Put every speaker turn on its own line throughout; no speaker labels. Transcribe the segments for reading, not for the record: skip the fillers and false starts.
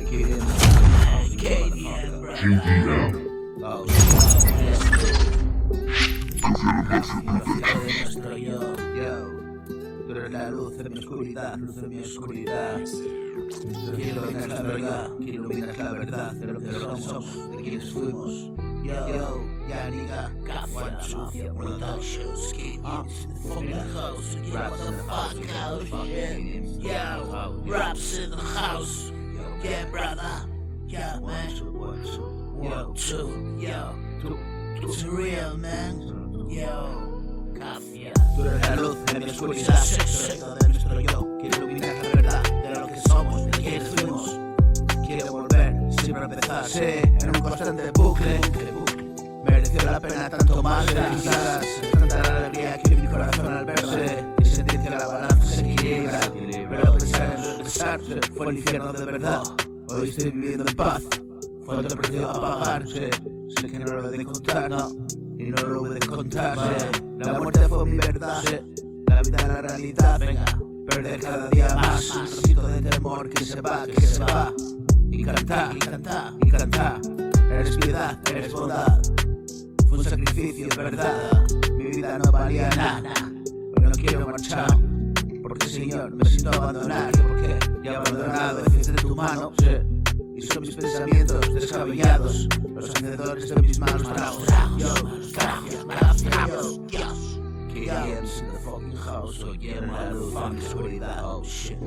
Oh, tú eres la luz de mi oscuridad, luz de mi oscuridad. Quiero iluminar la verdad, quiero iluminar la verdad de lo que somos, de quienes fuimos. Yo, Yaniga, One Sucia Productions, Kids in the fucking house, raps in the fucking house, yo, raps in the house, yeah, brother, yeah, man, yo, it's real, man, yo, Cafia. Tú eres la luz de mi oscuridad, secreto de nuestro yo, quiero iluminar la verdad de lo que somos, de quienes fuimos. Quiero volver, siempre empezar, en un constante bucle. Mereció la pena tanto más realizadas, tanta alegría que mi corazón al verse y sentir que la balanza se equilibra. Pero pensar en regresar fue el infierno de verdad. Hoy estoy viviendo en paz, fue otro precio a pagar. Sé que no lo he de contar, no, y no lo he de contar. La muerte fue mi verdad, la vida la realidad. Venga, perder cada día más un trocito de temor que se va, que se va. Y cantar, y cantar, y cantar. Eres piedad, eres bondad. Fue un sacrificio, verdad. Mi vida no valía nada. Hoy no quiero marchar, porque Señor me siento abandonar. Porque ya he abandonado desde tu mano, y son mis pensamientos descabellados, los hacedores de mis malos tragos. Gracias, Dios. KDM's in the fucking house, oye, la luz de mi oscuridad, oh shit.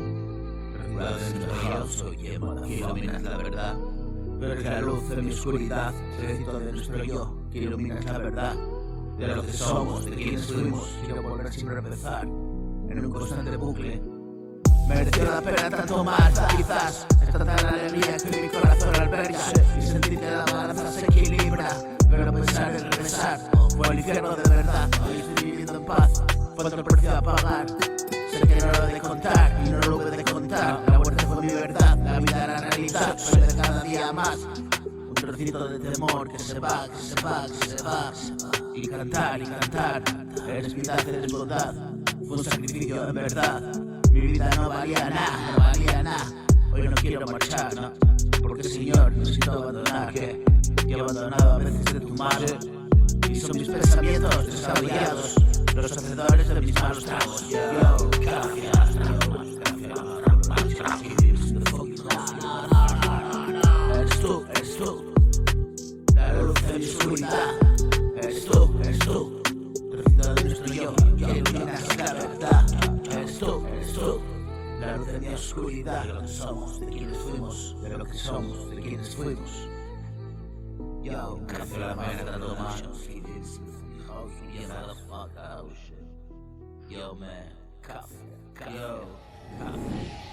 Refugiados en el house, oye, quiero iluminar la verdad. Pero es la luz de mi oscuridad, secreto de nuestro yo, que iluminas la verdad de lo que somos, de quienes fuimos. Quiero volver siempre a empezar en un constante bucle. Mereció la pena tanto más, quizás es tanta la alegría que mi corazón alberga y sentir que la balanza se equilibra. Pero pensar en regresar fue el infierno de verdad. Hoy estoy viviendo en paz, fue otro precio a pagar. Sé que no lo he de contar y no lo he de contar. La muerte fue mi verdad, la vida la realidad. Perder cada día más un trocito de temor que se va, que se va, que se va. Y cantar, eres vida, eres bondad. Fue un sacrificio en verdad. Mi vida no valía nada, no valía nada. Hoy no quiero marchar, no, porque Señor necesito abandonar. Que he abandonado a veces de tu mano, y son mis pensamientos descabellados, los hacedores de mis malos tragos. Yo, gracias. Eres tú, la luz de mi oscuridad. Eres tú, trocito de nuestro yo, que iluminas la verdad. Eres tú, la luz de mi oscuridad. De lo que somos, de quienes fuimos, de lo que somos, de quienes fuimos. Yo, café la mañana tanto más. Yo, man, café, yo, café.